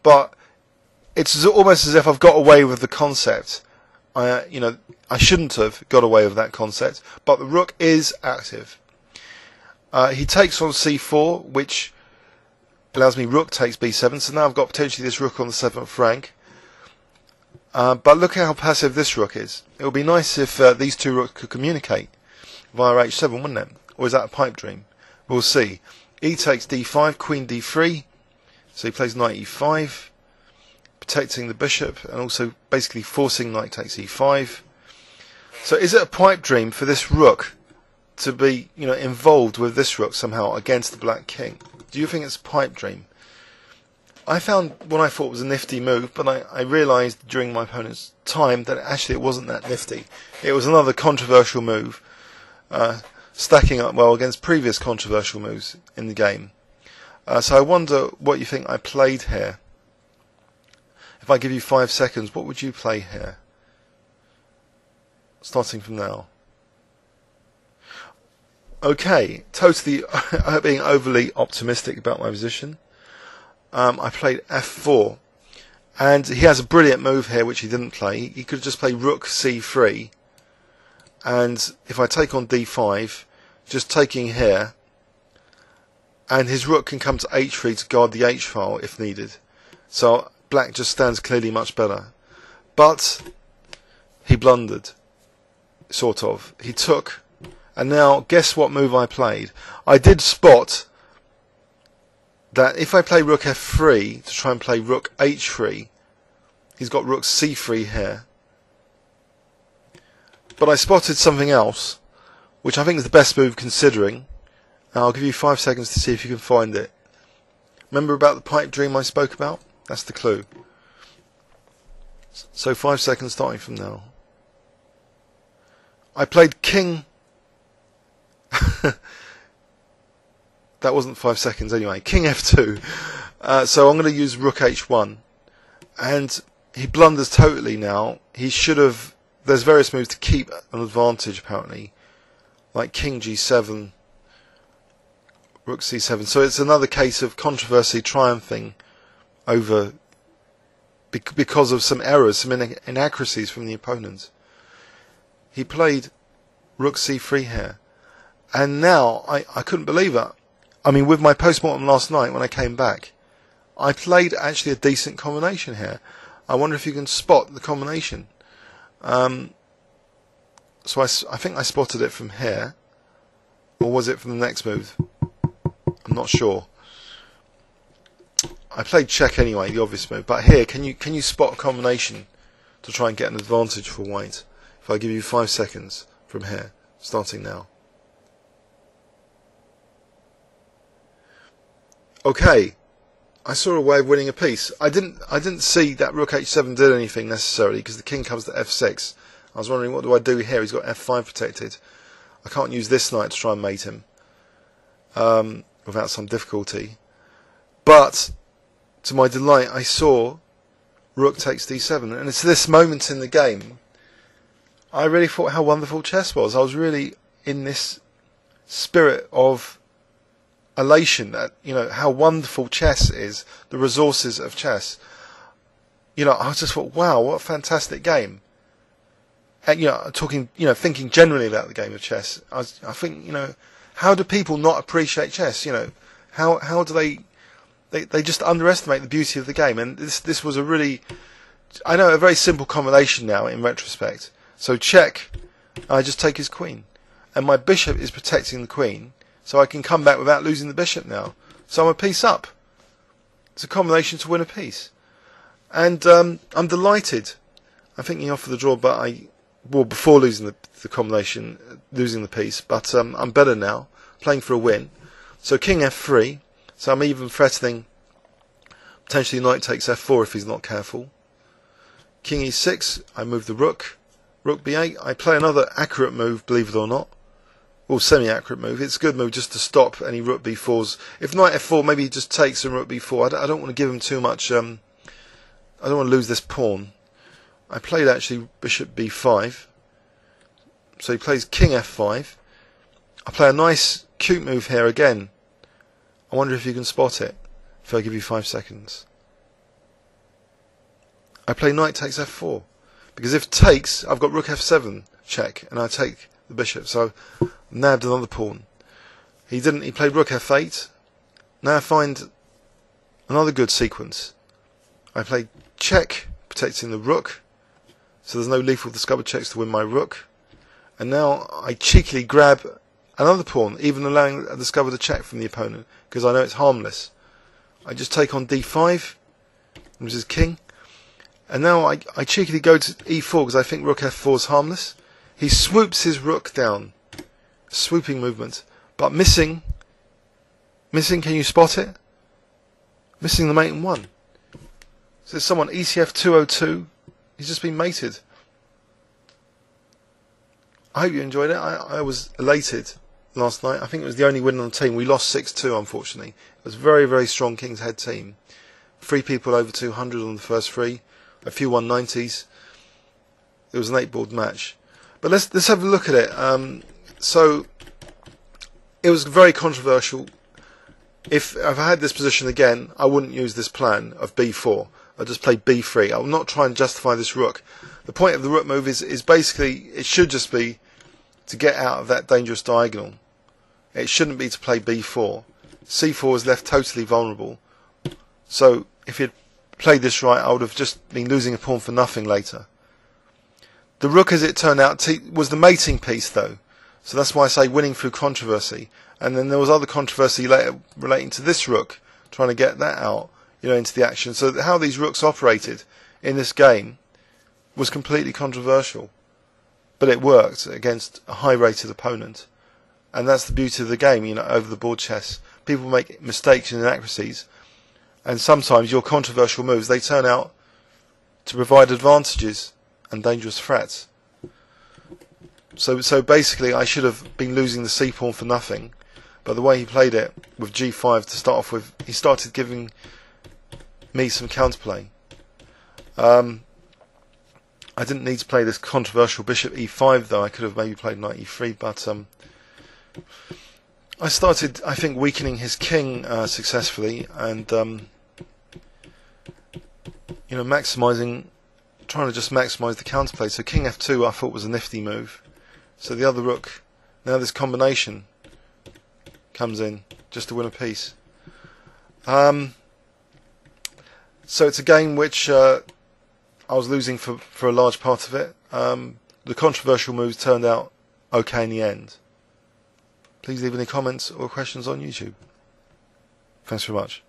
but it's almost as if I've got away with the concept. I shouldn't have got away with that concept, but the rook is active. He takes on c4, which allows me rook takes b7, so now I've got potentially this rook on the 7th rank. But look at how passive this rook is. It would be nice if these two rooks could communicate via h7, wouldn't it? Or is that a pipe dream? We'll see. E takes d5, queen d3, so he plays knight e5, protecting the bishop and also basically forcing knight takes e5. So is it a pipe dream for this rook to be, involved with this rook somehow against the black king? Do you think it's a pipe dream? I found what I thought was a nifty move, but I realised during my opponent's time that actually it wasn't that nifty. It was another controversial move, stacking up well against previous controversial moves in the game. So I wonder what you think I played here. If I give you 5 seconds, what would you play here? Starting from now. Okay, totally being overly optimistic about my position. I played f4, and he has a brilliant move here which he didn't play. He could just play rook c3, and if I take on d5, just taking here, and his rook can come to h3 to guard the h file if needed. So black just stands clearly much better. But he blundered, sort of. He took, and now guess what move I played? I did spot that if I play rook f3 to try and play rook h3, he's got rook c3 here. But I spotted something else, which I think is the best move considering. And I'll give you 5 seconds to see if you can find it. Remember about the pipe dream I spoke about? That's the clue. So 5 seconds starting from now. I played king. That wasn't 5 seconds anyway. King f2. So I'm going to use rook h1. And he blunders totally now. He should have... There's various moves to keep an advantage apparently. Like king g7. Rook c7. So it's another case of controversy triumphing over... because of some errors, some inaccuracies from the opponent. He played rook c3 here. And now, I couldn't believe it. I mean, with my post-mortem last night when I came back, I played actually a decent combination here. I wonder if you can spot the combination. So I think I spotted it from here. Or was it from the next move? I'm not sure. I played check anyway, the obvious move. But here, can you spot a combination to try and get an advantage for white? If I give you 5 seconds from here, starting now. Okay, I saw a way of winning a piece. I didn't see that rook h7 did anything necessarily because the king comes to f6. I was wondering, what do I do here? He's got f5 protected. I can't use this knight to try and mate him without some difficulty. But to my delight, I saw rook takes d7, and it's this moment in the game I really thought how wonderful chess was. I was really in this spirit of elation that, how wonderful chess is, the resources of chess. I just thought, wow, what a fantastic game. And, talking, thinking generally about the game of chess, I think, how do people not appreciate chess? How do they just underestimate the beauty of the game? And this was a really, I know, a very simple combination now in retrospect. So check, I just take his queen. And my bishop is protecting the queen, so I can come back without losing the bishop now. So I'm a piece up. It's a combination to win a piece. And I'm delighted. I'm thinking off for the draw, but before losing the combination, losing the piece, but I'm better now, playing for a win. So king f3, so I'm even threatening potentially knight takes f4 if he's not careful. King e6, I move the rook. Rook b8, I play another accurate move, believe it or not. Well, semi-accurate move. It's a good move just to stop any rook b4s. If knight f4, maybe he just takes and rook b4. I don't want to give him too much. I don't want to lose this pawn. I played actually bishop b5. So he plays king f5. I play a nice, cute move here again. I wonder if you can spot it. If I give you 5 seconds. I play knight takes f4. Because if takes, I've got rook f7 check, and I take the bishop. So I've nabbed another pawn. He didn't. He played rook f8. Now I find another good sequence. I play check, protecting the rook. So there's no lethal discovered checks to win my rook. And now I cheekily grab another pawn, even allowing a discovered check from the opponent, because I know it's harmless. I just take on d5, which is king. And now I cheekily go to e4 because I think rook f4 is harmless. He swoops his rook down. Swooping movement. But missing. Missing, can you spot it? Missing the mate in 1. So there's someone ECF 202. He's just been mated. I hope you enjoyed it. I was elated last night. I think it was the only win on the team. We lost 6-2, unfortunately. It was a very, very strong King's Head team. 3 people over 200 on the first 3. A few 190s. It was an 8-board match. But let's have a look at it. So it was very controversial. If I had this position again, I wouldn't use this plan of b4. I'd just play b3. I will not try and justify this rook. The point of the rook move is basically, it should just be to get out of that dangerous diagonal. It shouldn't be to play b4. c4 is left totally vulnerable. So if you'd played this right, I would have just been losing a pawn for nothing later. The rook, as it turned out, was the mating piece, though. So that's why I say winning through controversy. And then there was other controversy later relating to this rook, trying to get that out, into the action. So how these rooks operated in this game was completely controversial. But it worked against a high-rated opponent. And that's the beauty of the game, over the board chess. People make mistakes and inaccuracies. And sometimes your controversial moves, they turn out to provide advantages and dangerous threats. So basically, I should have been losing the c-pawn for nothing. But the way he played it with g5 to start off with, he started giving me some counterplay. I didn't need to play this controversial bishop e5, though. I could have maybe played knight e3, but I started, I think, weakening his king successfully, and trying to just maximise the counterplay. So king f2 I thought was a nifty move. So the other rook, now this combination comes in just to win a piece. So it's a game which I was losing for a large part of it. The controversial moves turned out okay in the end. Please leave any comments or questions on YouTube. Thanks very much.